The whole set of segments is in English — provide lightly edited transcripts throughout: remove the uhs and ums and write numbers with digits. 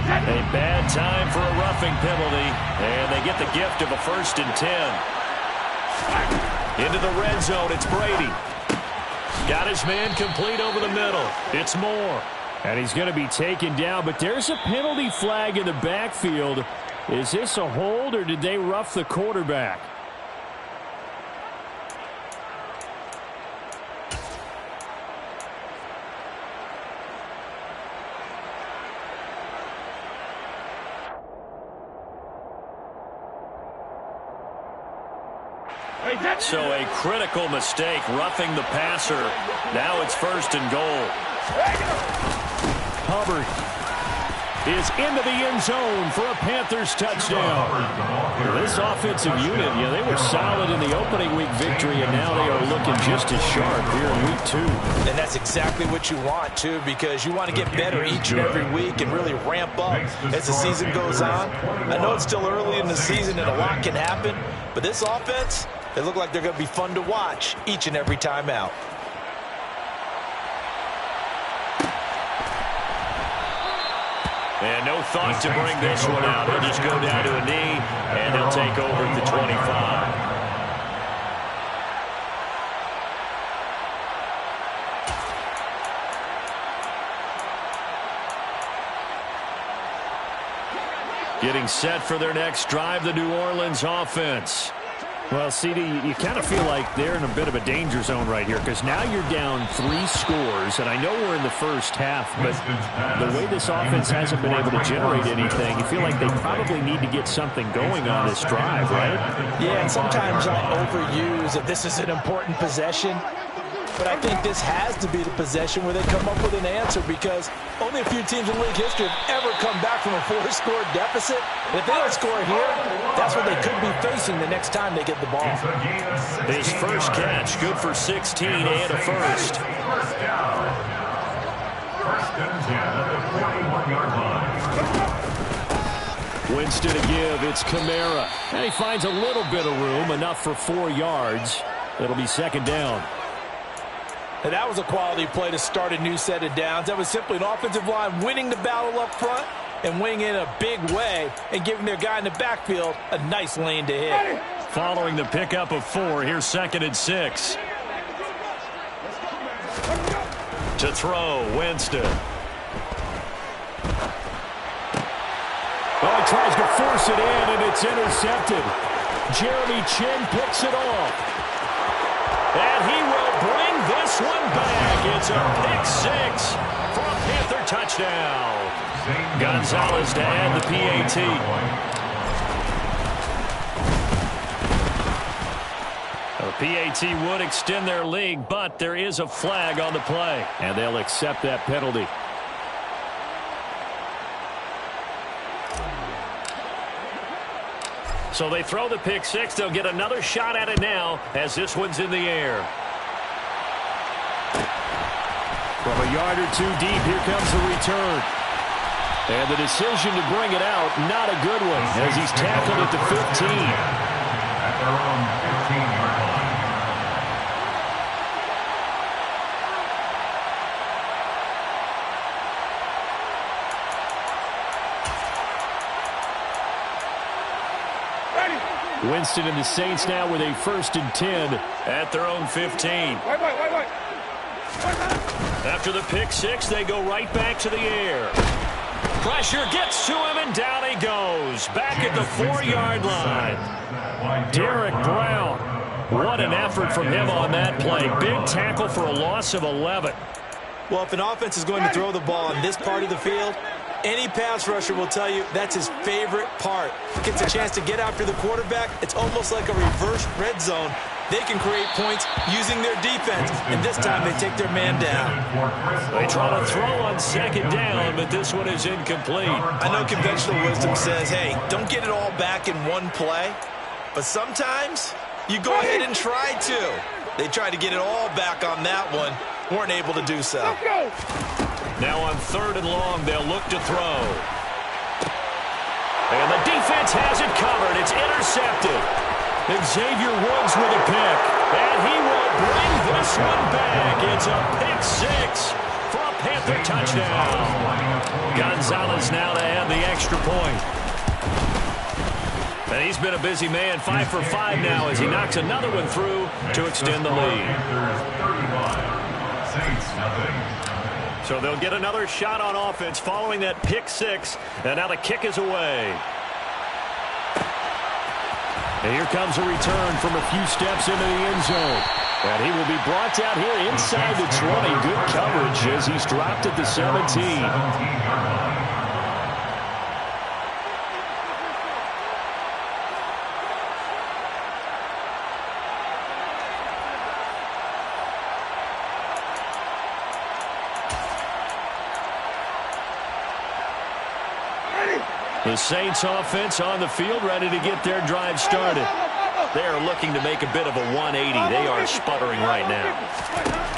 A bad time for a roughing penalty, and they get the gift of a 1st and 10. Into the red zone, it's Brady. Got his man complete over the middle. It's Moore. And he's going to be taken down, but there's a penalty flag in the backfield. Is this a hold, or did they rough the quarterback? So a critical mistake, roughing the passer. Now it's 1st and goal. Hubbard is into the end zone for a Panthers touchdown. This offensive unit, they were solid in the opening week victory, and now they are looking just as sharp here in week 2. And that's exactly what you want, too, because you want to get better each and every week and really ramp up as the season goes on. I know it's still early in the season and a lot can happen, but this offense, they look like they're going to be fun to watch each and every time out. And no thought to bring this one out. He'll just go down to a knee, and he'll take over at the 25. Getting set for their next drive, the New Orleans offense. Well, CD, you kind of feel like they're in a bit of a danger zone right here because now you're down 3 scores, and I know we're in the first half, but the way this offense hasn't been able to generate anything, you feel like they probably need to get something going on this drive, right? Yeah, and sometimes I overuse that this is an important possession, but I think this has to be the possession where they come up with an answer because only a few teams in league history have ever come back from a 4-score deficit. And if they don't score here, that's what they could be facing the next time they get the ball. His first catch, good for 16 and a first. First down. 1st and 10 at the 41-yard line. Winston to give, it's Kamara. And he finds a little bit of room, enough for 4 yards. It'll be 2nd down. And that was a quality play to start a new set of downs. That was simply an offensive line winning the battle up front and winning in a big way and giving their guy in the backfield a nice lane to hit. Following the pickup of 4, here's 2nd and 6. To throw, Winston. Well, he tries to force it in, and it's intercepted. Jeremy Chin picks it off. And he will bring this one back. It's a pick 6 for a Panther touchdown. Gonzalez to add the PAT. The PAT would extend their lead, but there is a flag on the play. And they'll accept that penalty. So they throw the pick 6. They'll get another shot at it now as this one's in the air. From a yard or 2 deep, here comes the return. And the decision to bring it out, not a good one, as he's tackled at the 15. At their own 15-yard line. Winston and the Saints now with a 1st and 10 at their own 15. After the pick 6, they go right back to the air. Pressure gets to him, and down he goes. Back at the 4-yard line. Derek Brown. What an effort from him on that play. Big tackle for a loss of 11. Well, if an offense is going to throw the ball on this part of the field, any pass rusher will tell you that's his favorite part. Gets a chance to get after the quarterback. It's almost like a reverse red zone. They can create points using their defense, and this time they take their man down. They try to throw on 2nd down, but this one is incomplete. I know conventional wisdom says, hey, don't get it all back in one play, but sometimes you go ahead and try to. They tried to get it all back on that one, weren't able to do so. Now on 3rd and long, they'll look to throw. And the defense has it covered. It's intercepted. Xavier Woods with a pick. And he will bring this one back. It's a pick 6 for a Panther touchdown. Gonzalez now to add the extra point. And he's been a busy man, 5 for 5 now as he knocks another one through to extend the lead. So they'll get another shot on offense following that pick six, and now the kick is away. And here comes a return from a few steps into the end zone. And he will be brought down here inside the 20. Good coverage as he's dropped at the 17. The Saints offense on the field, ready to get their drive started. They are looking to make a bit of a 180. They are sputtering right now.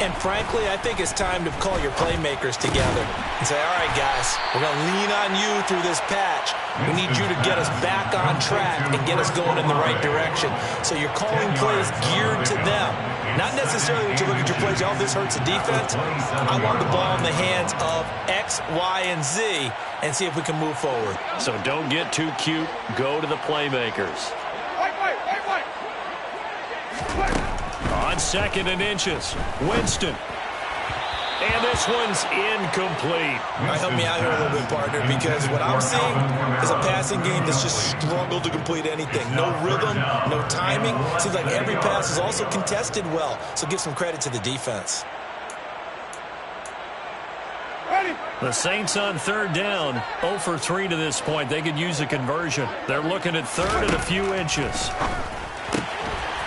And frankly, I think it's time to call your playmakers together and say, all right, guys, we're going to lean on you through this patch. We need you to get us back on track and get us going in the right direction. So you're calling plays geared to them. Not necessarily when you look at your plays, oh, this hurts the defense. I want the ball in the hands of X, Y, and Z and see if we can move forward. So don't get too cute. Go to the playmakers. On 2nd and inches, Winston. And this one's incomplete. All right, help me out here a little bit, partner, because what I'm seeing is a passing game that's just struggled to complete anything. No rhythm, no timing. Seems like every pass is also contested well, so give some credit to the defense. The Saints on 3rd down, 0 for 3 to this point. They could use a conversion. They're looking at 3rd and a few inches.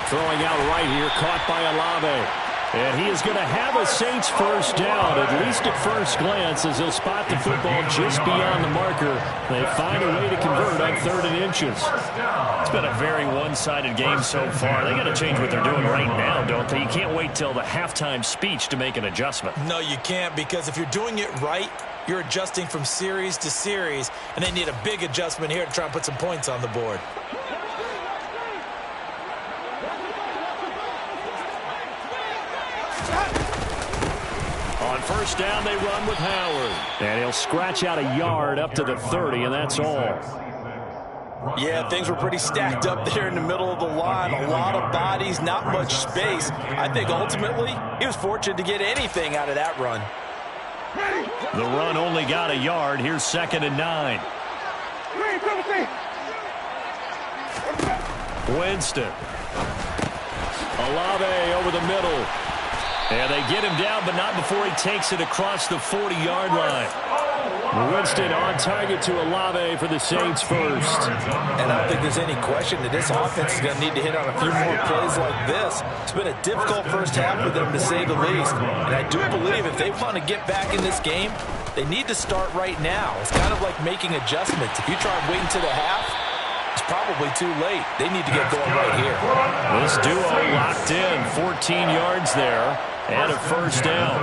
Throwing out right here, caught by Olave. And he is going to have a Saints first down, at least at first glance, as he'll spot the football just beyond the marker. They find a way to convert on 3rd and inches. It's been a very one-sided game so far. They got to change what they're doing right now, don't they? You can't wait till the halftime speech to make an adjustment. No, you can't, because if you're doing it right, you're adjusting from series to series, and they need a big adjustment here to try and put some points on the board. On 1st down, they run with Howard. And he'll scratch out a yard up to the 30, and that's all. Yeah, things were pretty stacked up there in the middle of the line. A lot of bodies, not much space. I think ultimately he was fortunate to get anything out of that run. The run only got a yard. Here's 2nd and 9. Winston. Olave over the middle. And they get him down, but not before he takes it across the 40-yard line. Winston on target to Olave for the Saints first. And I don't think there's any question that this offense is going to need to hit on a few more plays like this. It's been a difficult first half for them, to say the least. And I do believe if they want to get back in this game, they need to start right now. It's kind of like making adjustments. If you try and wait until the half, it's probably too late. They need to get going right here. This duo locked in, 14 yards there. And a first down.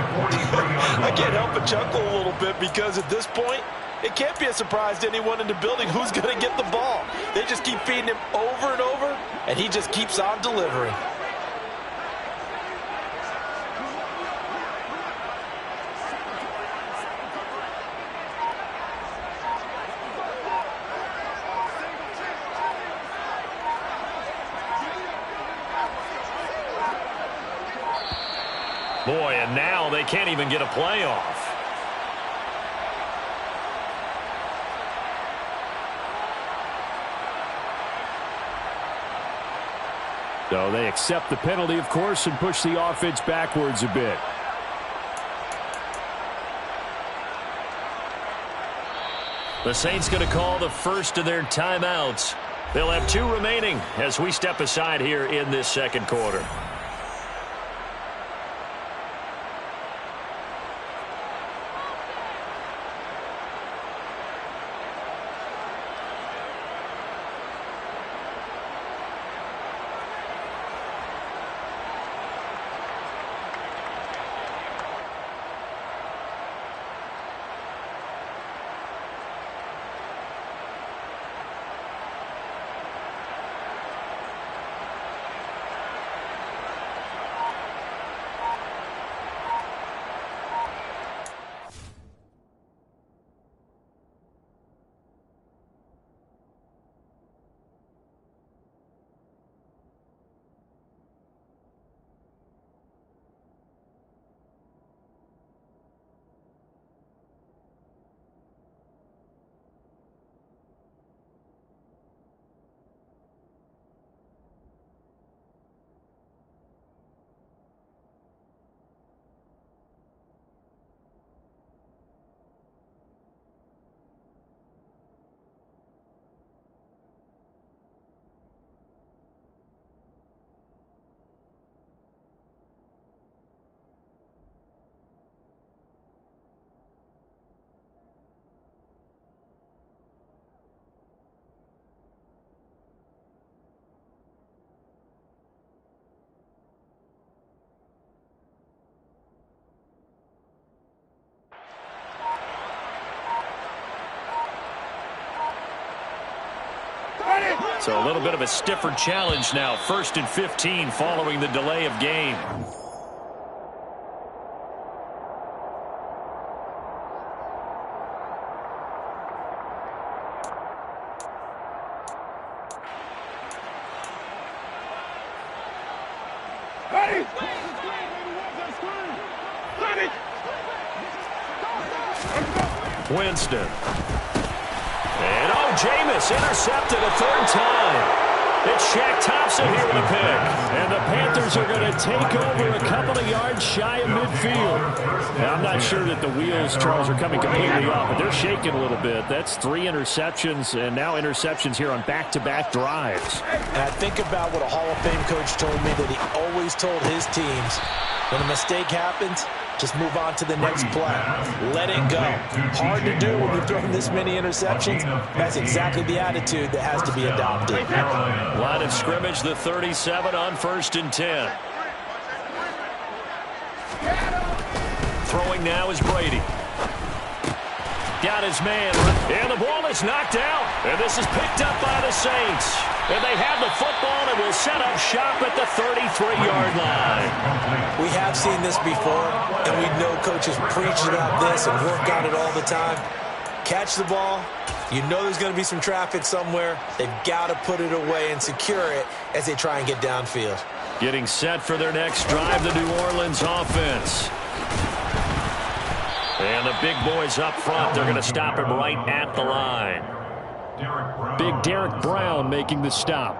I can't help but chuckle a little bit because at this point, it can't be a surprise to anyone in the building who's going to get the ball. They just keep feeding him over and over, and he just keeps on delivering. Boy, and now they can't even get a play off. So they accept the penalty, of course, and push the offense backwards a bit. The Saints going to call the first of their timeouts. They'll have 2 remaining as we step aside here in this second quarter. So a little bit of a stiffer challenge now. 1st and 15 following the delay of game. Winston. And Jameis intercepted a 3rd time. It's Shaq Thompson here with a pick. And the Panthers are going to take over a couple of yards shy of midfield. Now, I'm not sure that the wheels, Charles, are coming completely off, but they're shaking a little bit. That's 3 interceptions, and now interceptions here on back-to-back drives. And I think about what a Hall of Fame coach told me, that he always told his teams, when a mistake happens, just move on to the next play. Let it go. Hard to do when you've thrown this many interceptions. That's exactly the attitude that has to be adopted. Line of scrimmage, the 37 on 1st and 10. Throwing now is Brady. Got his man, and the ball is knocked out. And this is picked up by the Saints. And they have the football and will set up shop at the 33-yard line. We have seen this before, and we know coaches preach about this and work on it all the time. Catch the ball. You know there's going to be some traffic somewhere. They've got to put it away and secure it as they try and get downfield. Getting set for their next drive, the New Orleans offense. And the big boys up front, they're going to stop him right at the line. Big Derek Brown making the stop.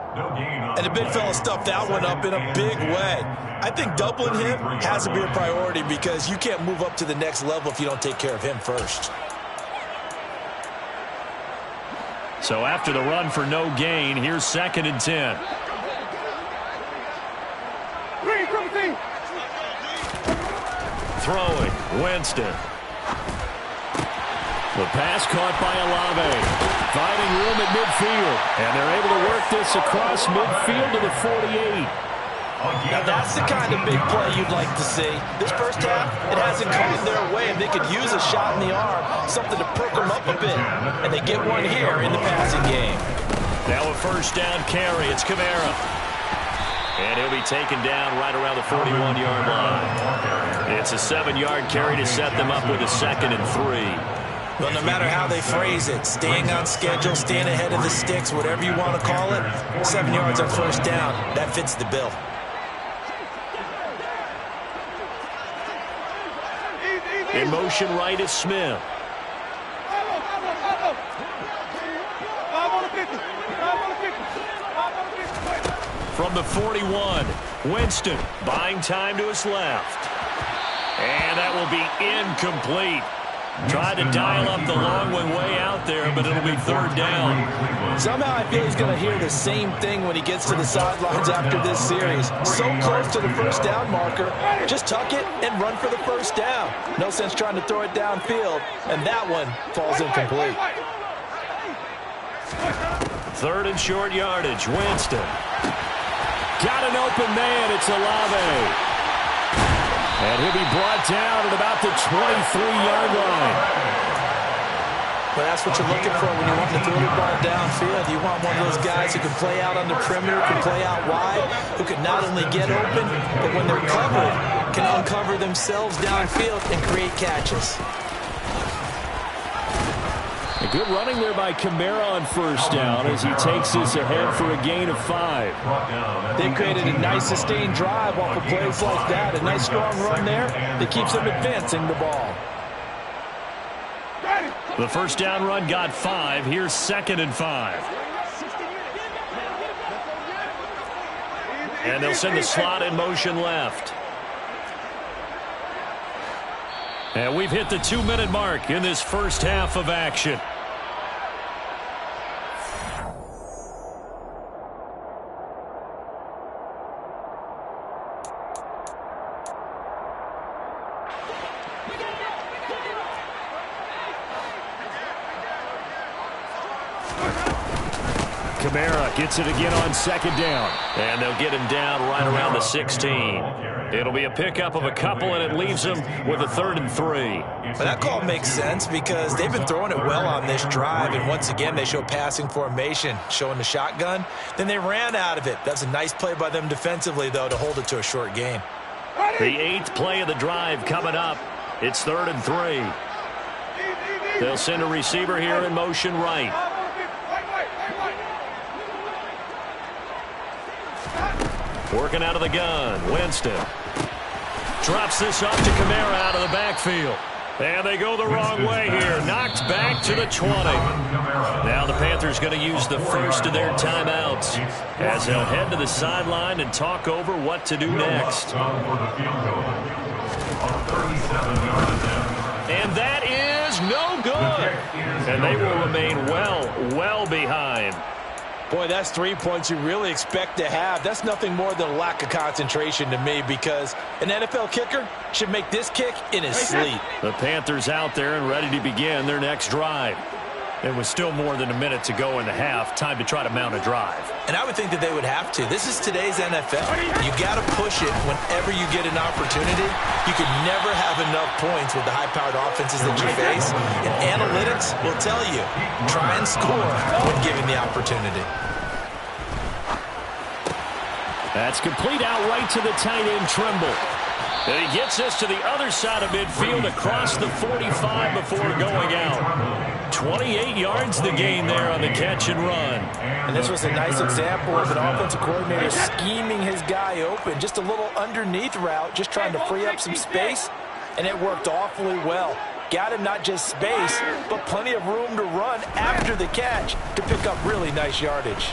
And the big fella stuffed that one up in a big way. I think doubling him has to be a priority because you can't move up to the next level if you don't take care of him first. So after the run for no gain, here's 2nd and 10. Throwing, Winston. The pass caught by Olave. Finding room at midfield. And they're able to work this across midfield to the 48. Now that's the kind of big play you'd like to see. This first half, it hasn't come their way, and they could use a shot in the arm, something to perk them up a bit. And they get one here in the passing game. Now a 1st down carry. It's Kamara. And he'll be taken down right around the 41-yard line. It's a 7-yard carry to set them up with a 2nd and 3. Well, no matter how they phrase it, staying on schedule, staying ahead of the sticks, whatever you want to call it, 7 yards on 1st down, that fits the bill. In motion right is Smith. From the 41, Winston buying time to his left. And that will be incomplete. Tried to dial up the long one way out there, but it'll be 3rd down. Somehow I feel he's going to hear the same thing when he gets to the sidelines after this series. So close to the 1st down marker. Just tuck it and run for the 1st down. No sense trying to throw it downfield, and that one falls incomplete. 3rd and short yardage, Winston. Got an open man, it's Olave. And he'll be brought down at about the 23-yard line. Well, that's what you're looking for when you want to throw the ball downfield. You want one of those guys who can play out on the perimeter, can play out wide, who can not only get open, but when they're covered, can uncover themselves downfield and create catches. A good running there by Kamara on 1st down as he takes this ahead for a gain of 5. They created a nice sustained drive off of plays like that. A nice strong run there that keeps them advancing the ball. The 1st down run got 5. Here's 2nd and 5. And they'll send the slot in motion left. And we've hit the 2-minute mark in this first half of action. Kamara gets it again on second down. And they'll get him down right around the 16. It'll be a pickup of a couple, and it leaves him with a 3rd and 3. Well, that call makes sense because they've been throwing it well on this drive, and once again they show passing formation, showing the shotgun. Then they ran out of it. That's a nice play by them defensively, though, to hold it to a short gain. The 8th play of the drive coming up. It's 3rd and 3. They'll send a receiver here in motion right. Working out of the gun, Winston. Drops this off to Kamara out of the backfield. And they go the wrong way here. Knocked back to the 20. Now the Panthers going to use the first of their timeouts as they'll head to the sideline and talk over what to do next. And that is no good. And they will remain well behind. Boy, that's 3 points you really expect to have. That's nothing more than a lack of concentration to me because an NFL kicker should make this kick in his sleep. The Panthers out there and ready to begin their next drive. It was still more than a minute to go in the half. Time to try to mount a drive. And I would think that they would have to. This is today's NFL. You got to push it whenever you get an opportunity. You can never have enough points with the high-powered offenses that you face. And analytics will tell you, try and score when given the opportunity. That's complete out right to the tight end, Trimble. And he gets us to the other side of midfield across the 45 before going out. 28 yards the gain there on the catch and run. And this was a nice example of an offensive coordinator scheming his guy open. Just a little underneath route, just trying to free up some space. And it worked awfully well. Got him not just space, but plenty of room to run after the catch to pick up really nice yardage.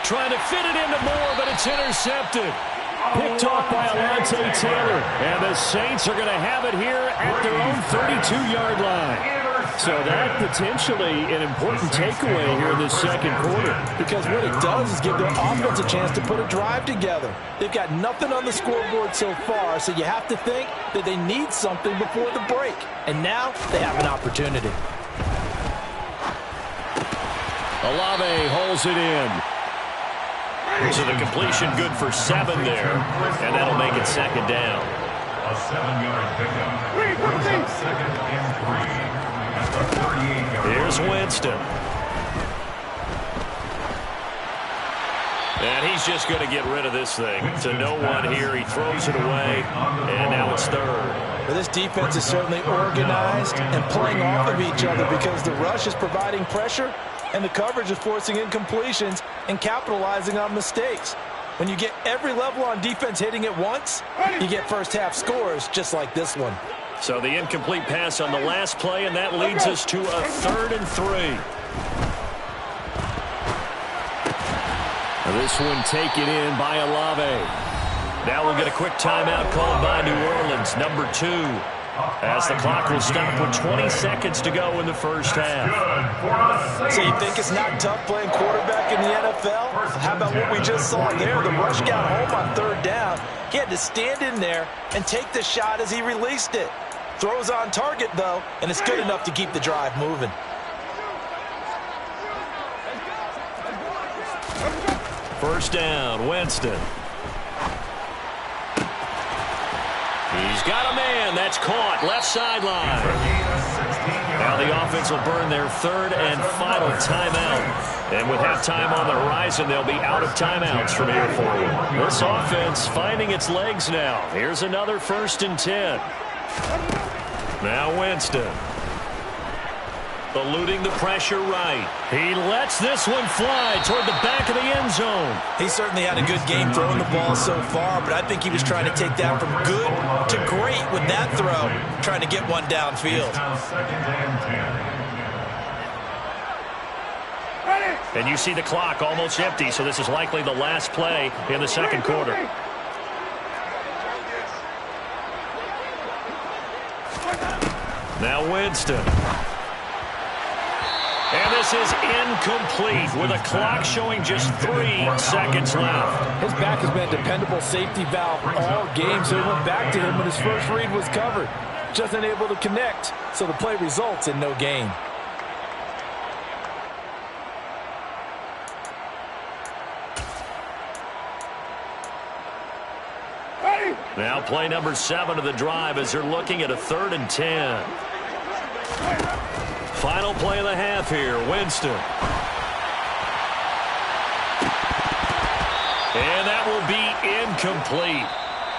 Trying to fit it into Moore, but it's intercepted. Picked off by Alontae Taylor. And the Saints are going to have it here at their own 32-yard line. So that potentially an important takeaway here in this second quarter. Because what it does is give their offense a chance to put a drive together. They've got nothing on the scoreboard so far, so you have to think that they need something before the break. And now they have an opportunity. Olave holds it in. So the completion good for 7 there, and that'll make it second down. A 7-yard pickup. Brings up 2nd and 3 at the 38-yard line. Here's Winston. And he's just going to get rid of this thing. To no one here. He throws it away, and now it's 3rd. Well, this defense is certainly organized and playing off of each other because the rush is providing pressure and the coverage is forcing incompletions and capitalizing on mistakes. When you get every level on defense hitting at once, you get first-half scores just like this one. So the incomplete pass on the last play, and that leads us to a 3rd and 3. This one taken in by Olave. Now we'll get a quick timeout called by New Orleans, number 2. As the clock will stop with 20 seconds to go in the first half. So you think it's not tough playing quarterback in the NFL? How about what we just saw there? The rush got home on 3rd down. He had to stand in there and take the shot as he released it. Throws on target, though, and it's good enough to keep the drive moving. First down, Winston. He's got a man. That's caught. Left sideline. Now the offense will burn their 3rd and final timeout. And with halftime on the horizon, they'll be out of timeouts from here forward. This offense finding its legs now. Here's another 1st and 10. Now Winston. Eluding the pressure right. He lets this one fly toward the back of the end zone. He certainly had a good game throwing the ball so far, but I think he was trying to take that from good to great with that throw, trying to get one downfield. And you see the clock almost empty, so this is likely the last play in the second quarter. Now Winston. And this is incomplete with a clock showing just 3 seconds left. His back has been a dependable safety valve all game, so he went back to him when his first read was covered. Just unable to connect, so the play results in no gain. Now play number 7 of the drive as they're looking at a 3rd and 10. Final play of the half here, Winston. And that will be incomplete.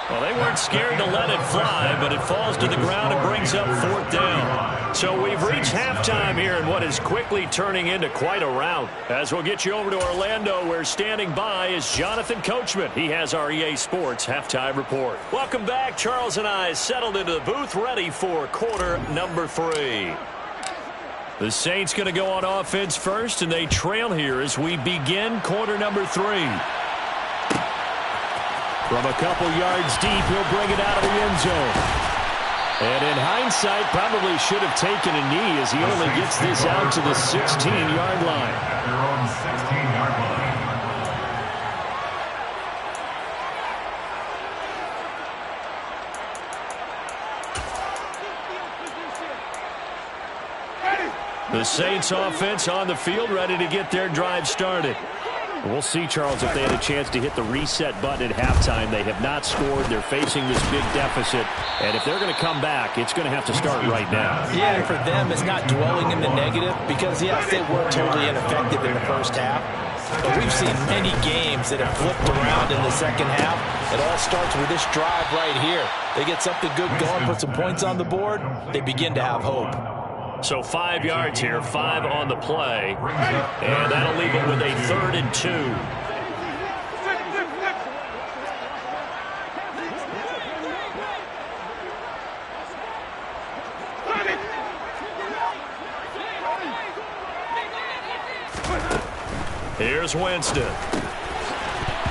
Well, they weren't scared to let it fly, but it falls to the ground and brings up 4th down. So we've reached halftime here in what is quickly turning into quite a rout. As we'll get you over to Orlando, where standing by is Jonathan Coachman. He has our EA Sports halftime report. Welcome back. Charles and I settled into the booth, ready for quarter number 3. The Saints going to go on offense first, and they trail here as we begin quarter number 3. From a couple yards deep, he'll bring it out of the end zone. And in hindsight, probably should have taken a knee as he only gets this out to the 16-yard line. At their own 16-yard line. The Saints offense on the field, ready to get their drive started. We'll see, Charles, if they had a chance to hit the reset button at halftime. They have not scored. They're facing this big deficit. And if they're going to come back, it's going to have to start right now. Yeah, and for them, it's not dwelling in the negative because, yes, they were totally ineffective in the first half. But we've seen many games that have flipped around in the second half. It all starts with this drive right here. They get something good going, put some points on the board, they begin to have hope. So 5 yards here, 5 on the play. And that'll leave it with a 3rd and 2. Here's Winston.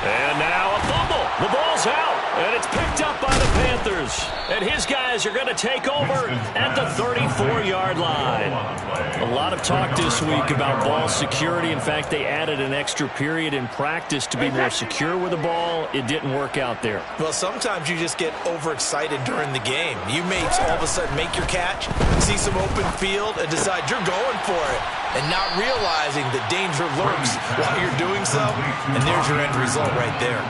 And now a fumble. The ball's out. And it's picked up by the Panthers. And his guys are going to take over at the 34-yard line. A lot of talk this week about ball security. In fact, they added an extra period in practice to be more secure with the ball. It didn't work out there. Well, sometimes you just get overexcited during the game. You may all of a sudden make your catch, see some open field, and decide you're going for it, and not realizing the danger lurks while you're doing so. And there's your end result right there.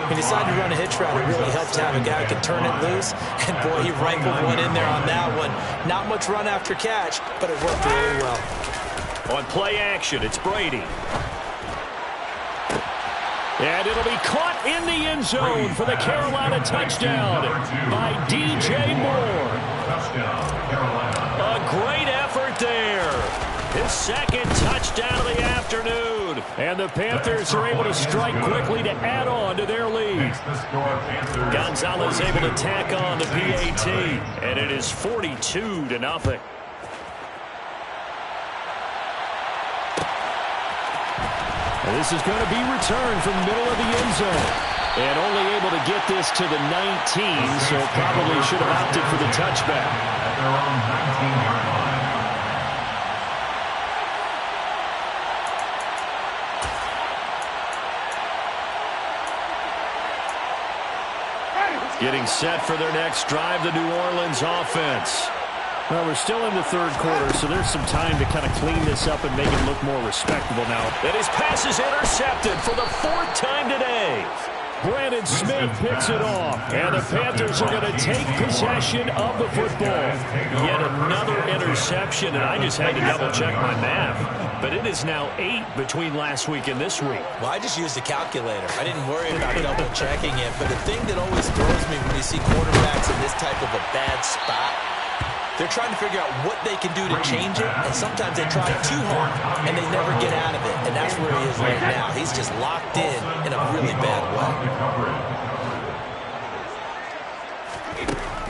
He decided to run a hitch route. It really helps to have a guy who can turn it loose. And, boy, he rifled one in there on that one. Not much run after catch, but it worked really well. On play action, it's Brady. And it'll be caught in the end zone for the Carolina touchdown by DJ Moore. A great effort there. His second touchdown of the afternoon. And the Panthers are able to strike quickly to add on to their lead. Gonzalez able to tack on the PAT. And it is 42-0. This is going to be returned from the middle of the end zone. And only able to get this to the 19, so probably should have opted for the touchback. At their own 19-yard line. Getting set for their next drive, the New Orleans offense. Well, we're still in the third quarter, so there's some time to kind of clean this up and make it look more respectable now. And his pass is intercepted for the 4th time today. Brandon Smith picks it off, and the Panthers are going to take possession of the football. Yet another interception, and I just had to double-check my math. But it is now 8 between last week and this week. Well, I just used a calculator. I didn't worry about double-checking it. But the thing that always throws me when you see quarterbacks in this type of a bad spot, they're trying to figure out what they can do to change it, and sometimes they try too hard, and they never get out of it. And that's where he is right now. He's just locked in a really bad way.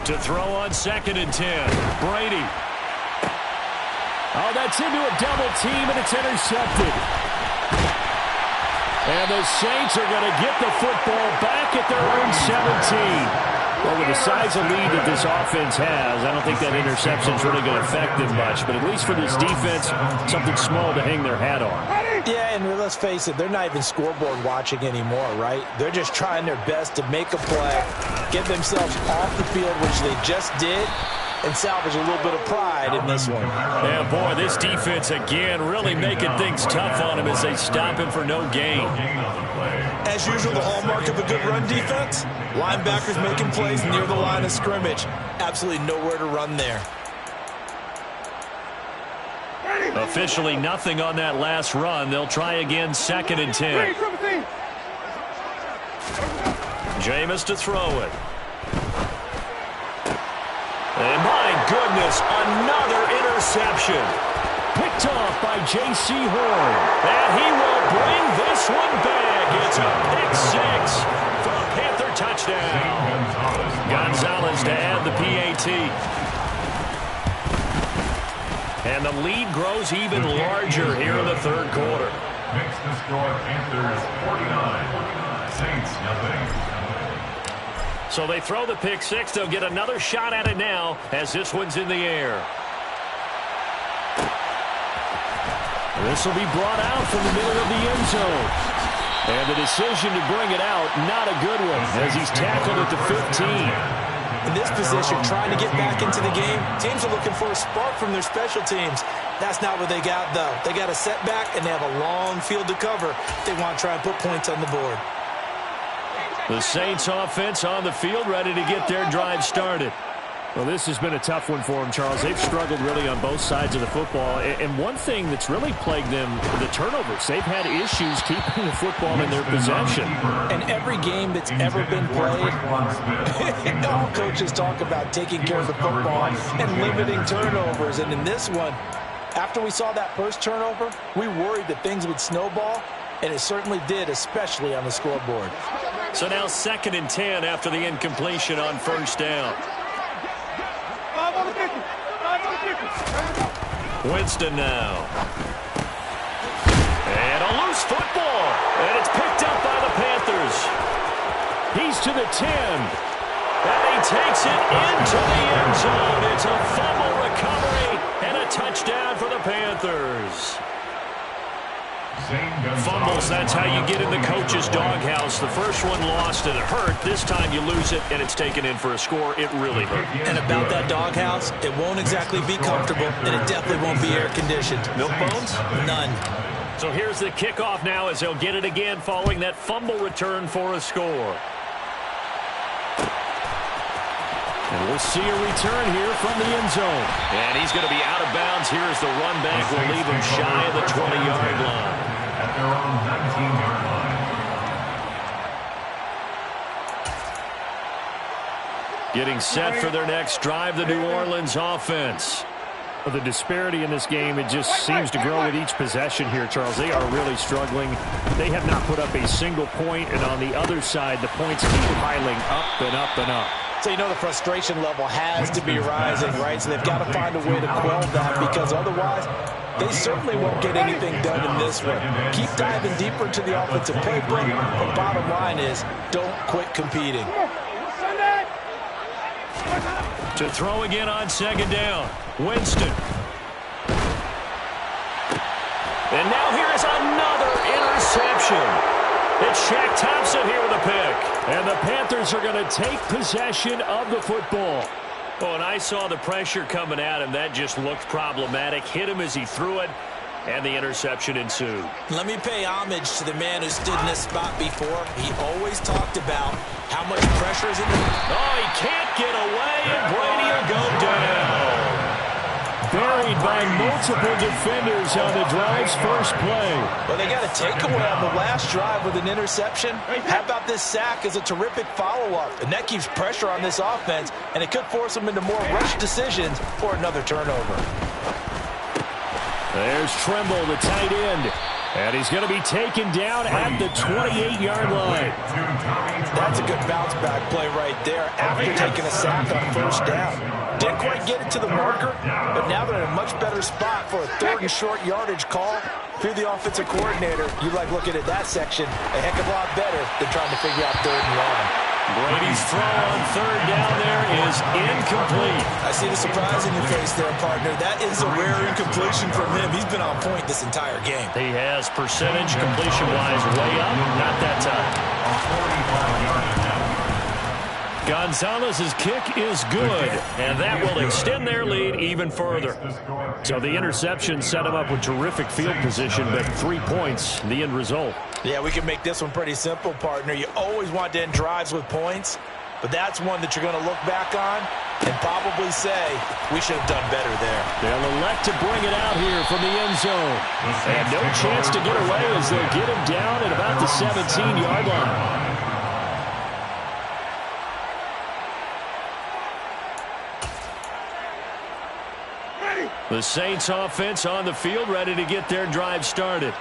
To throw on 2nd and 10, Brady. Oh, that's into a double team, and it's intercepted. And the Saints are going to get the football back at their own 17. Well, with the size of lead that this offense has, I don't think that interception is really going to affect them much. But at least for this defense, something small to hang their hat on. Yeah, and let's face it, they're not even scoreboard watching anymore, right? They're just trying their best to make a play, get themselves off the field, which they just did, and salvage a little bit of pride in this one. Yeah, boy, this defense again really making things tough on him as they stop him for no gain. As usual, the hallmark of a good run defense, linebackers making plays near the line of scrimmage. Absolutely nowhere to run there. Officially nothing on that last run. They'll try again, 2nd and 10. Jameis to throw it. And my goodness, another interception. Picked off by J.C. Horn. And he will bring this one back. It's a pick 6 for a Panther touchdown. Gonzalez to add the PAT. And the lead grows even larger here in the 3rd quarter. Makes the score Panthers 49, Saints nothing. So they throw the pick 6. They'll get another shot at it now as this one's in the air. This will be brought out from the middle of the end zone. And the decision to bring it out, not a good one, as he's tackled at the 15. In this position, trying to get back into the game, teams are looking for a spark from their special teams. That's not what they got, though. They got a setback, and they have a long field to cover. They want to try and put points on the board. The Saints offense on the field, ready to get their drive started. Well, this has been a tough one for them, Charles. They've struggled really on both sides of the football. And one thing that's really plagued them, the turnovers. They've had issues keeping the football in their possession. And every game that's ever been played, all coaches talk about taking care of the football and limiting turnovers. And in this one, after we saw that first turnover, we worried that things would snowball, and it certainly did, especially on the scoreboard. So now 2nd and 10 after the incompletion on 1st down. Winston now. And a loose football. And it's picked up by the Panthers. He's to the 10. And he takes it into the end zone. It's a fumble recovery and a touchdown for the Panthers. Fumbles, that's how you get in the coach's doghouse. The first one lost and it hurt. This time you lose it and it's taken in for a score. It really hurt. And about that doghouse, it won't exactly be comfortable, and it definitely won't be air-conditioned. Milk bones? None. So here's the kickoff now as they'll get it again following that fumble return for a score. And we'll see a return here from the end zone. And he's going to be out of bounds here as the run back will leave him shy of the 20-yard line. At their own 19-yard line. Getting set for their next drive, the New Orleans offense. Well, the disparity in this game, it just seems to grow with each possession here, Charles. They are really struggling. They have not put up a single point, and on the other side, the points keep piling up and up and up. So you know the frustration level has to be rising, right? So they've got to find a way to quell that, because otherwise they certainly won't get anything done in this one. Keep diving deeper into the offensive playbook, but bottom line is don't quit competing. To throw again on 2nd down, Winston. And now here is another interception. It's Shaq Thompson here with a pick. And the Panthers are going to take possession of the football. Oh, and I saw the pressure coming at him. That just looked problematic. Hit him as he threw it, and the interception ensued. Let me pay homage to the man who stood in this spot before. He always talked about how much pressure is in the... Oh, he can't get away, and Brady will go down. Buried by multiple defenders on the drive's first play. Well, they got a takeaway on the last drive with an interception. How about this sack as a terrific follow-up? And that keeps pressure on this offense, and it could force them into more rushed decisions or another turnover. There's Tremble, the tight end. And he's going to be taken down at the 28-yard line. That's a good bounce-back play right there after taking a sack on 1st down. Didn't quite get it to the marker, but now they're in a much better spot for a 3rd and short yardage call. If you're the offensive coordinator, you like looking at that section a heck of a lot better than trying to figure out 3rd and long. Brady's throw on 3rd down there is incomplete. I see the surprise in your face there, partner. That is a rare incompletion from him. He's been on point this entire game. He has percentage completion-wise way up. Not that time. Gonzalez's kick is good, and that will extend their lead even further. So the interception set them up with terrific field position, but 3 points, the end result. Yeah, we can make this one pretty simple, partner. You always want to end drives with points, but that's one that you're going to look back on and probably say, we should have done better there. They'll elect to bring it out here from the end zone. And no chance to get away as they'll get him down at about the 17-yard line. The Saints offense on the field, ready to get their drive started.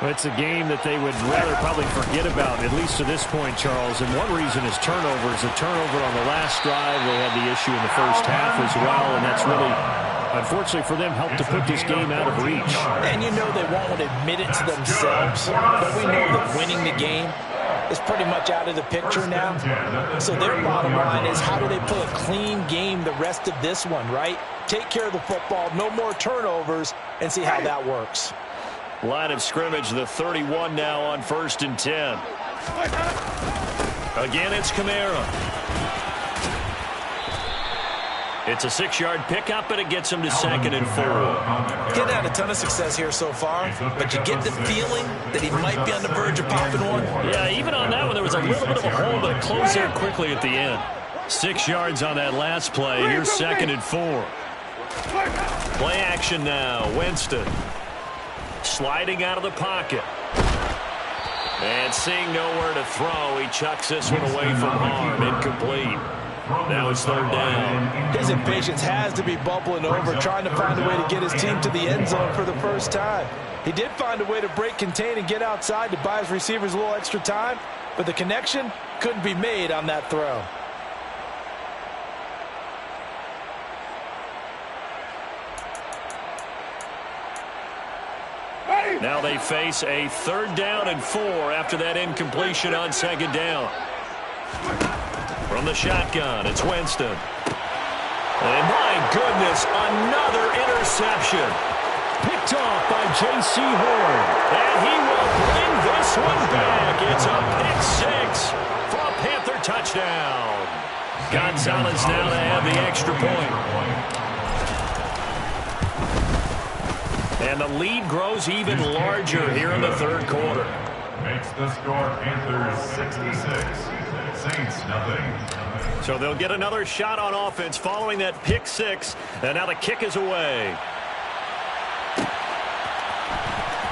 It's a game that they would rather probably forget about, at least to this point, Charles. And one reason is turnovers. A turnover on the last drive. They had the issue in the first half as well, and that's really, unfortunately for them, helped to put this game out of reach. And you know they won't admit it to themselves, but we know that winning the game is pretty much out of the picture now. So their bottom line is, how do they play a clean game the rest of this one, right? Take care of the football, no more turnovers, and see how that works. Line of scrimmage, the 31 now on 1st and 10. Again, it's Kamara. It's a 6-yard pickup, but it gets him to 2nd and 4. He's had a ton of success here so far, but you get the feeling that he might be on the verge of popping one. Yeah, even on that one, there was a little bit of a hole, but it closed there quickly at the end. 6 yards on that last play. Here's 2nd and 4. Play action now. Winston sliding out of the pocket. And seeing nowhere to throw, he chucks this one away from harm. Incomplete. Now it's 3rd down. His impatience has to be bubbling over, trying to find a way to get his team to the end zone for the first time. He did find a way to break contain and get outside to buy his receivers a little extra time, but the connection couldn't be made on that throw. Now they face a 3rd down and 4 after that incompletion on 2nd down. From the shotgun, it's Winston. And my goodness, another interception. Picked off by J.C. Horn. And he will bring this one back. It's a pick 6 for a Panther touchdown. Gonzalez now to have the extra point. And the lead grows even larger here in the 3rd quarter. Makes the score Panthers 66, Saints nothing. So they'll get another shot on offense following that pick 6. And now the kick is away.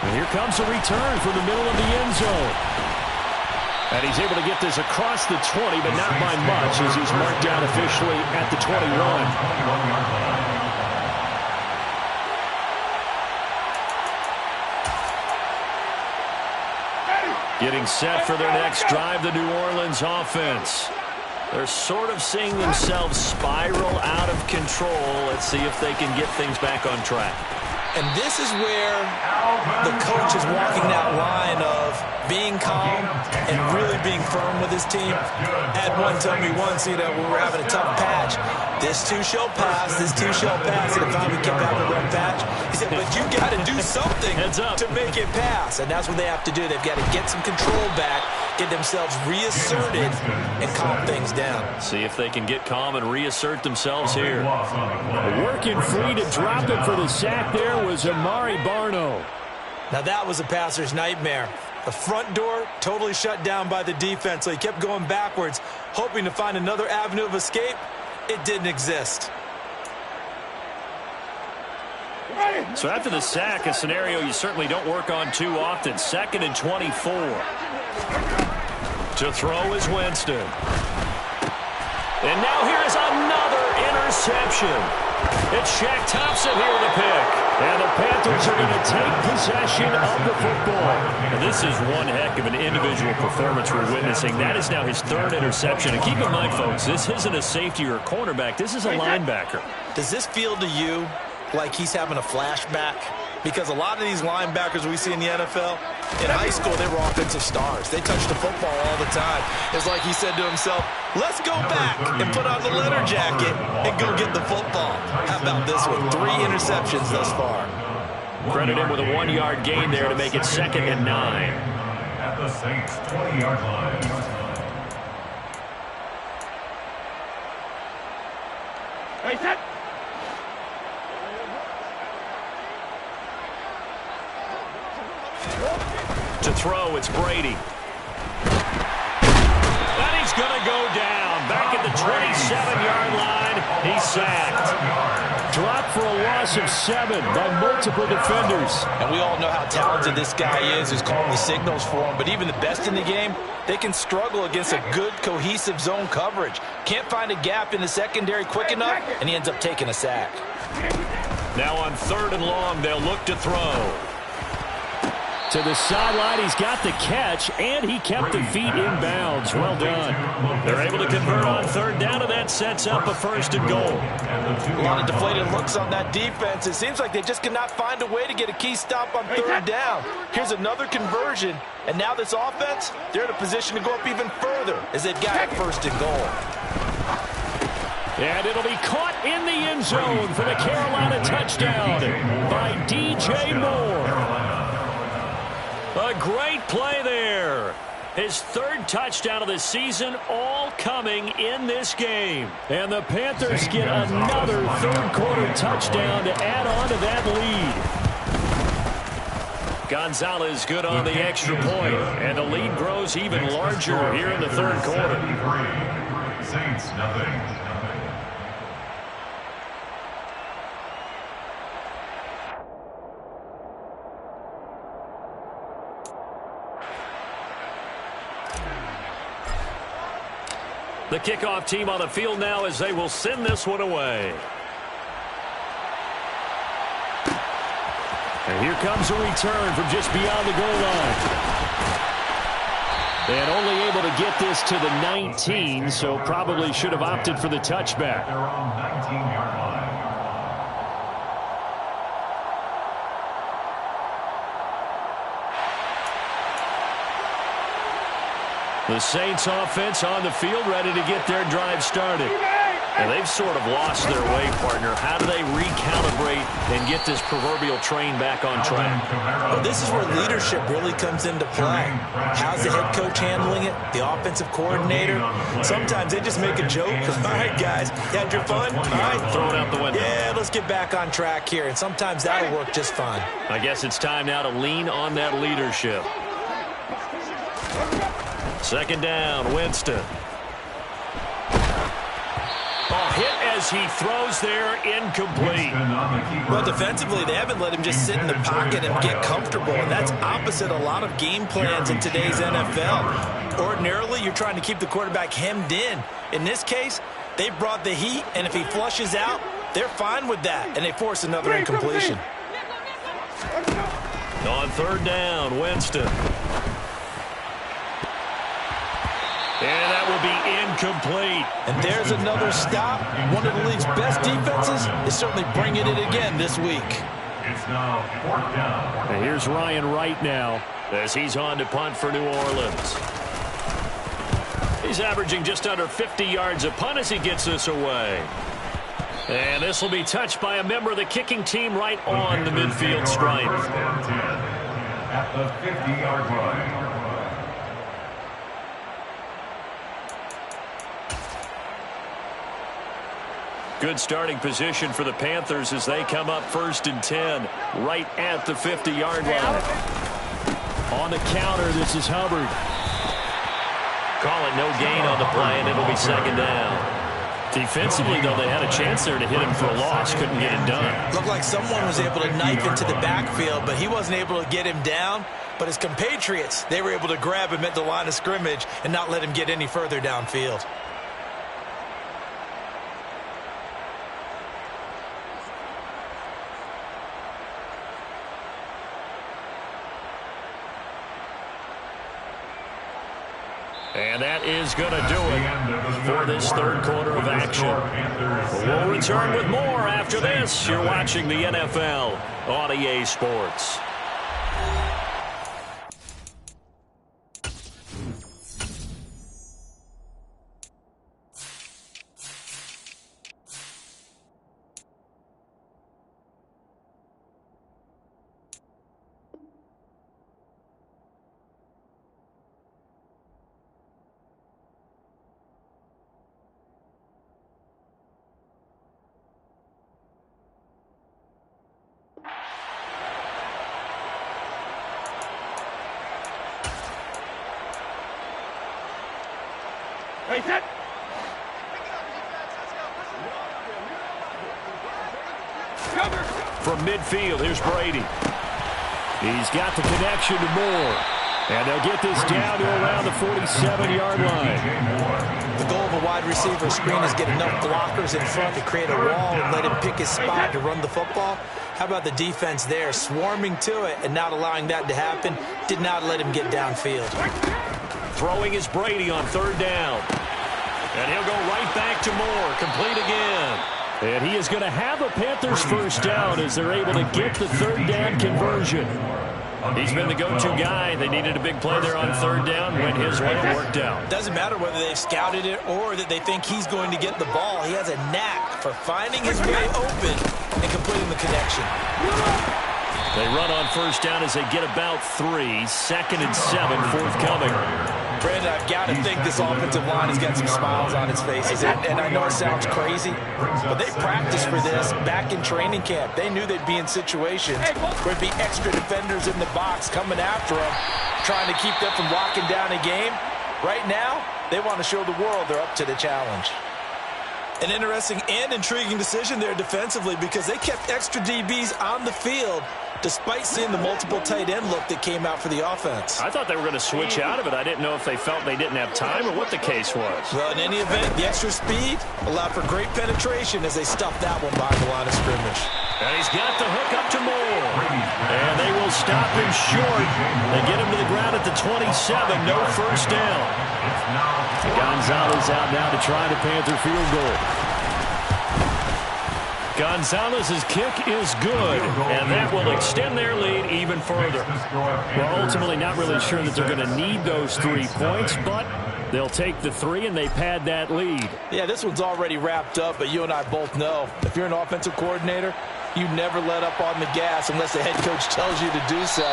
And here comes a return from the middle of the end zone. And he's able to get this across the 20, but not by much, as he's marked down officially at the 21. Getting set for their next drive, the New Orleans offense. They're sort of seeing themselves spiral out of control. Let's see if they can get things back on track. And this is where the coach is walking that line of being calm and really being firm with his team. Ed one told me once, when we were having a tough patch, this too shall pass, this too shall pass. And finally kept having a rough patch. He said, but you got to do something to make it pass. And that's what they have to do. They've got to get some control back, get themselves reasserted, and calm things down. See if they can get calm and reassert themselves here. Working free to drop it for the sack there was Amari Barno. Now that was a passer's nightmare. The front door totally shut down by the defense, so he kept going backwards, hoping to find another avenue of escape. It didn't exist. So after the sack, a scenario you certainly don't work on too often. 2nd and 24. To throw is Winston. And now here is another interception. It's Shaq Thompson here with a pick. And the Panthers are going to take possession of the football. And this is one heck of an individual performance we're witnessing. That is now his 3rd interception. And keep in mind, folks, this isn't a safety or a cornerback. This is a linebacker. Does this feel to you like he's having a flashback? Because a lot of these linebackers we see in the NFL, in high school, they were offensive stars. They touched the football all the time. It's like he said to himself, let's go back and put on the leather jacket and go get the football. How about this one? 3 interceptions thus far. Credit him with a 1-yard gain there to make it 2nd and 9. At the Saints 20-yard line. To throw, it's Brady. And he's going to go down. Back at the 27-yard line, he's sacked. Dropped for a loss of 7 by multiple defenders. And we all know how talented this guy is who's calling the signals for him. But even the best in the game, they can struggle against a good, cohesive zone coverage. Can't find a gap in the secondary quick enough, and he ends up taking a sack. Now on 3rd and long, they'll look to throw. To the sideline, he's got the catch, and he kept the feet in bounds. Well done. They're able to convert on 3rd down, and that sets up a 1st and goal. A lot of deflated looks on that defense. It seems like they just cannot find a way to get a key stop on 3rd down. Here's another conversion, and now this offense, they're in a position to go up even further as they've got a 1st and goal. And it'll be caught in the end zone for the Carolina touchdown by DJ Moore. A great play there. His 3rd touchdown of the season, all coming in this game. And the Panthers get another 3rd quarter touchdown to add on to that lead. Gonzalez good on the extra point, and the lead grows even larger here in the 3rd quarter. Saints, nothing. The kickoff team on the field now as they will send this one away. And here comes a return from just beyond the goal line. And only able to get this to the 19, so probably should have opted for the touchback. They're on 19-yard line. The Saints offense on the field ready to get their drive started. And they've sort of lost their way, partner. How do they recalibrate and get this proverbial train back on track? Well, this is where leadership really comes into play. How's the head coach handling it? The offensive coordinator? Sometimes they just make a joke. All right, guys, you had your fun? All right. Throw it out the window. Yeah, let's get back on track here. And sometimes that'll work just fine. I guess it's time now to lean on that leadership. 2nd down, Winston. Hit as he throws there, incomplete. Well, defensively, they haven't let him just sit in the pocket and get comfortable, and that's opposite a lot of game plans in today's NFL. Ordinarily, you're trying to keep the quarterback hemmed in. In this case, they brought the heat, and if he flushes out, they're fine with that, and they force another incompletion. On 3rd down, Winston. And that will be incomplete. And there's another stop. One of the league's best defenses is certainly bringing it again this week. It's now 4th down. And here's Ryan Wright now as he's on to punt for New Orleans. He's averaging just under 50 yards a punt as he gets this away. And this will be touched by a member of the kicking team right on the midfield stripe. 1st and 10 at the 50-yard line. Good starting position for the Panthers as they come up 1st and 10 right at the 50-yard line. On the counter, this is Hubbard. Call it no gain on the play, and it'll be 2nd down. Defensively, though, they had a chance there to hit him for a loss. Couldn't get it done. Looked like someone was able to knife into the backfield, but he wasn't able to get him down. But his compatriots, they were able to grab him at the line of scrimmage and not let him get any further downfield. And that is going to do it for this 3rd quarter of action. We'll return with more after this. You're watching the NFL on EA Sports. From midfield, here's Brady. He's got the connection to Moore. And they'll get this down to around the 47-yard line. The goal of a wide receiver screen is get enough blockers in front to create a wall and let him pick his spot to run the football. How about the defense there, swarming to it and not allowing that to happen? Did not let him get downfield. Throwing is Brady on third down. And he'll go right back to Moore, complete again. And he is going to have a Panthers first down as they're able to get the third down conversion. He's been the go-to guy. They needed a big play there on third down. Went his way, worked out. Doesn't matter whether they've scouted it or that they think he's going to get the ball. He has a knack for finding his way open and completing the connection. They run on first down as they get about 3. 2nd and 7 forthcoming. Brandon, I've got to think this offensive line has got some smiles on its faces. And I know it sounds crazy, but they practiced for this back in training camp. They knew they'd be in situations where it'd be extra defenders in the box coming after them, trying to keep them from locking down a game. Right now, they want to show the world they're up to the challenge. An interesting and intriguing decision there defensively because they kept extra DBs on the field despite seeing the multiple tight end look that came out for the offense. I thought they were going to switch out of it. I didn't know if they felt they didn't have time or what the case was. Well, in any event, the extra speed allowed for great penetration as they stuffed that one behind the line of scrimmage. And he's got the hook up to Moore. And they will stop him short. They get him to the ground at the 27. No first down. Gonzalez out now to try the Panther field goal. Gonzalez's kick is good, and that will extend their lead even further. Well, ultimately not really sure that they're going to need those 3 points, but they'll take the 3 and they pad that lead. Yeah, this one's already wrapped up, but you and I both know if you're an offensive coordinator, you never let up on the gas unless the head coach tells you to do so.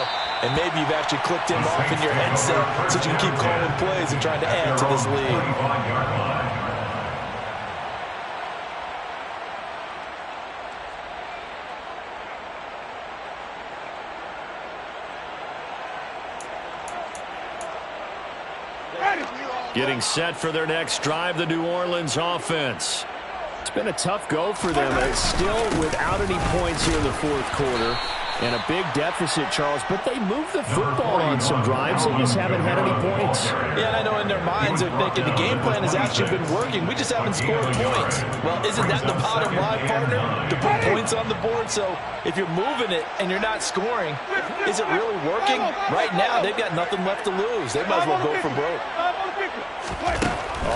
And maybe you've actually clicked him off in your headset so you can keep calling plays and trying to add to this lead. Getting set for their next drive, the New Orleans offense. It's been a tough go for them, and it's still without any points here in the fourth quarter. And a big deficit, Charles, but they moved the football on some drives. They just haven't had any points. Yeah, and I know in their minds they're thinking the game plan has actually been working. We just haven't scored points. Well, isn't that the bottom line, partner? To put points on the board. So if you're moving it and you're not scoring, is it really working? Right now, they've got nothing left to lose. They might as well go for broke.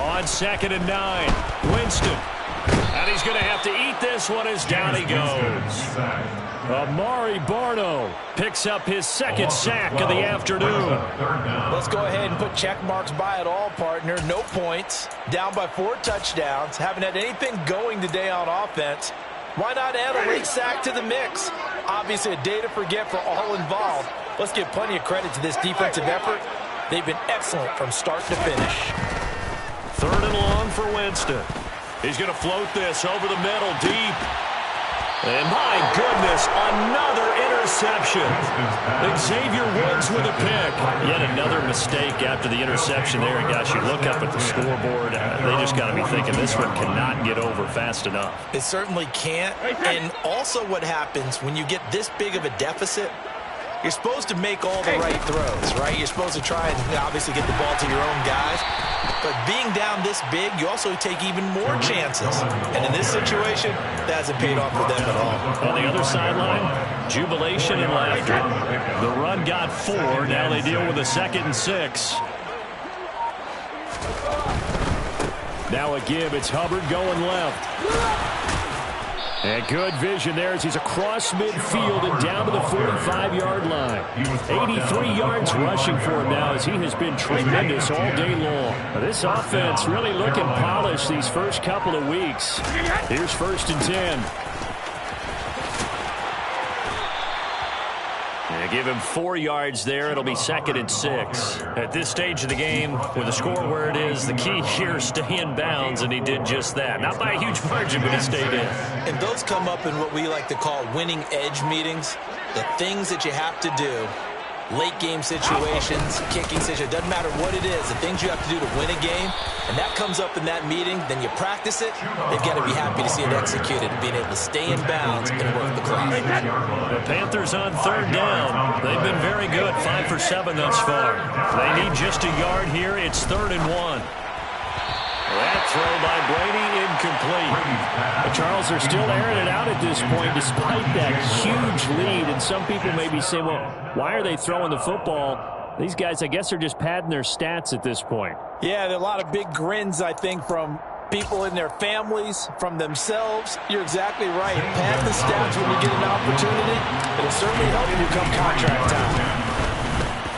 On 2nd and 9, Winston. And he's going to have to eat this one as down he goes. Amari Barno picks up his 2nd sack of the afternoon. Let's go ahead and put check marks by it all, partner. No points. Down by 4 touchdowns. Haven't had anything going today on offense. Why not add a late sack to the mix? Obviously a day to forget for all involved. Let's give plenty of credit to this defensive effort. They've been excellent from start to finish. 3rd and long for Winston. He's going to float this over the middle, deep. And my goodness, another interception. Xavier Woods with a pick. Yet another mistake after the interception there. And gosh, you look up at the scoreboard, they just got to be thinking this one cannot get over fast enough. It certainly can't. And also what happens when you get this big of a deficit, you're supposed to make all the right throws, right? You're supposed to try and obviously get the ball to your own guys. But being down this big, you also take even more chances. And in this situation, that hasn't paid off for them at all. On the other sideline, jubilation and laughter. The run got 4. Now they deal with a 2nd and 6. Now a give. It's Hubbard going left. And good vision there as he's across midfield and down to the 45-yard line. 83 yards rushing for him now as he has been tremendous all day long. This offense really looking polished these first couple of weeks. Here's 1st and 10. And give him 4 yards there. It'll be 2nd and 6. At this stage of the game, with the score where it is, the key here is stay in bounds, and he did just that. Not by a huge margin, but he stayed in. And those come up in what we like to call winning edge meetings. The things that you have to do late game situations, kicking situations, doesn't matter what it is, the things you have to do to win a game, and that comes up in that meeting, then you practice it, they've got to be happy to see it executed, being able to stay in bounds and work the clock. The Panthers on third down. They've been very good, 5 for 7 thus far. They need just a yard here. It's 3rd and 1. That throw by Brady incomplete. But Charles, they're still airing it out at this point despite that huge lead. And some people may be saying, well, why are they throwing the football? These guys, I guess, are just padding their stats at this point. Yeah, there are a lot of big grins, I think, from people in their families, from themselves. You're exactly right. Pad the stats when you get an opportunity. It'll certainly help you come contract time.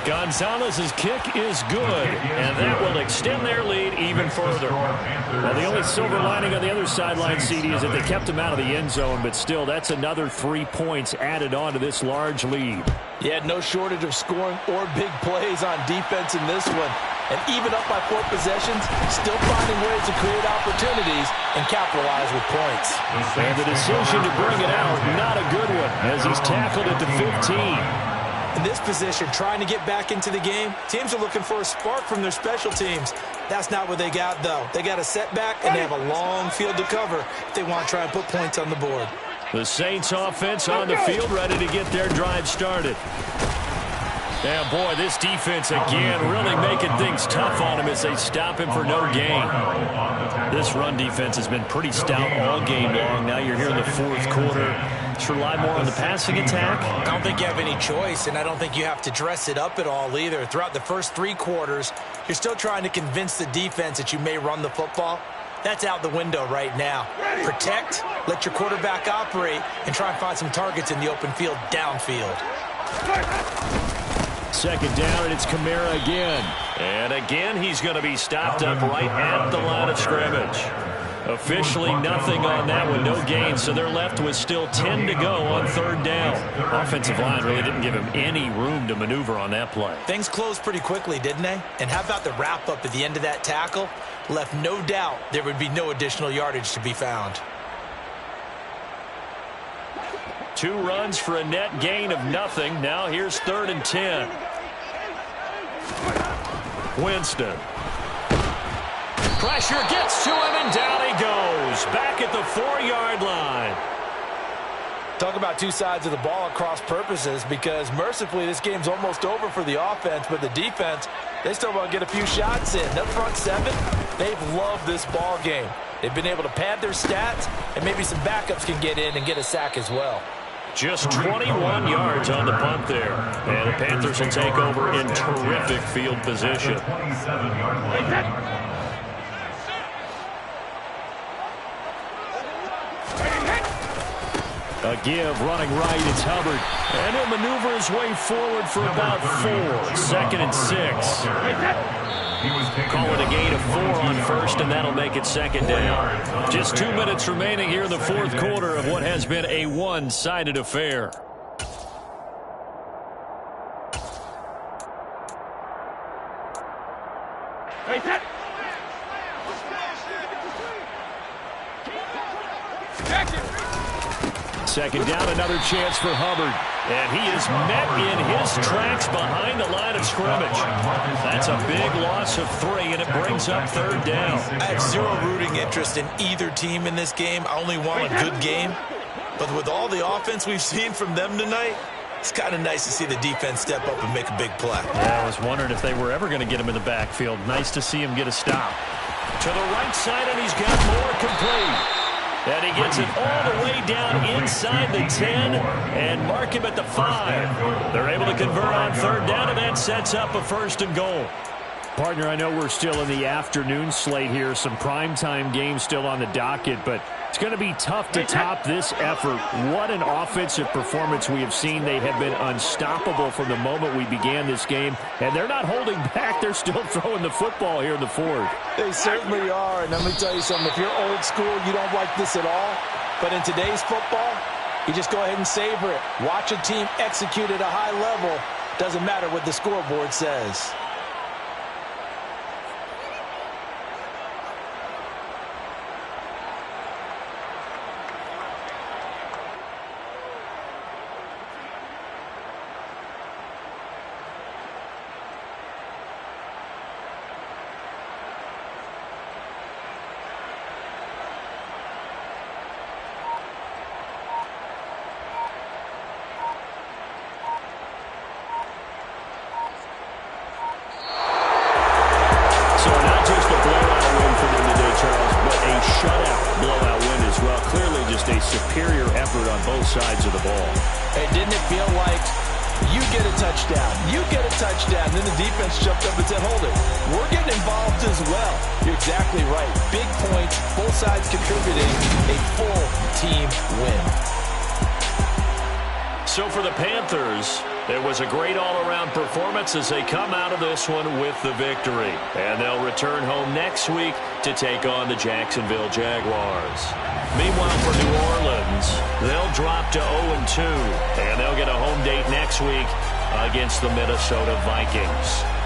Gonzalez's kick is good, and that will extend their lead even further. Well, the only silver lining on the other sideline, CD, is that they kept him out of the end zone, but still, that's another 3 points added on to this large lead. Yeah, no shortage of scoring or big plays on defense in this one. And even up by 4 possessions, still finding ways to create opportunities and capitalize with points. And the decision to bring it out, not a good one, as he's tackled at the 15. In this position, trying to get back into the game, teams are looking for a spark from their special teams. That's not what they got, though. They got a setback, and they have a long field to cover if they want to try and put points on the board. The Saints offense on the field, ready to get their drive started. Yeah, boy, this defense again really making things tough on him as they stop him for no gain. This run defense has been pretty stout all game long. Now you're here in the 4th quarter. Just rely more on the passing attack. I don't think you have any choice, and I don't think you have to dress it up at all either. Throughout the first 3 quarters, you're still trying to convince the defense that you may run the football. That's out the window right now. Protect, let your quarterback operate, and try and find some targets in the open field downfield. 2nd down, and it's Kamara again. And again, he's going to be stopped up right at the line of scrimmage. Officially nothing on that one, no gain, so they're left with still 10 to go on 3rd down. Offensive line really didn't give him any room to maneuver on that play. Things closed pretty quickly, didn't they? And how about the wrap-up at the end of that tackle? Left no doubt there would be no additional yardage to be found. 2 runs for a net gain of nothing. Now here's 3rd and 10. Winston. Pressure gets to him, and down he goes. Back at the 4-yard line. Talk about 2 sides of the ball at cross purposes, because mercifully this game's almost over for the offense, but the defense, they still want to get a few shots in. That front 7, they've loved this ball game. They've been able to pad their stats, and maybe some backups can get in and get a sack as well. Just 21 yards on the punt there. And the Panthers will take over in terrific field position. A give, running right, it's Hubbard. And he'll maneuver his way forward for about 4. 2nd and 6. Call it a gain of 4 on 1st, and that'll make it 2nd down. Just 2 minutes remaining here in the 4th quarter of what has been a one-sided affair. Second down, another chance for Hubbard. And he is met in his tracks behind the line of scrimmage. That's a big loss of 3, and it brings up 3rd down. I have zero rooting interest in either team in this game. I only want a good game. But with all the offense we've seen from them tonight, it's kind of nice to see the defense step up and make a big play. Yeah, I was wondering if they were ever going to get him in the backfield. Nice to see him get a stop. To the right side, and he's got more complete. And he gets it all the way down inside the 10 and mark him at the 5. They're able to convert on 3rd down, and that sets up a 1st and goal. Partner, I know we're still in the afternoon slate here. Some primetime games still on the docket, but it's going to be tough to top this effort. What an offensive performance we have seen. They have been unstoppable from the moment we began this game, and they're not holding back. They're still throwing the football here in the 4th. They certainly are, and let me tell you something. If you're old school, you don't like this at all. But in today's football, you just go ahead and savor it. Watch a team execute at a high level. Doesn't matter what the scoreboard says. superior effort on both sides of the ball. Hey, didn't it feel like you get a touchdown, and then the defense jumped up and said, hold it, we're getting involved as well. You're exactly right. Big points, both sides contributing, a full team win. So for the Panthers, it was a great all-around performance as they come out of this one with the victory. And they'll return home next week to take on the Jacksonville Jaguars. Meanwhile, for New Orleans, they'll drop to 0-2, and they'll get a home date next week against the Minnesota Vikings.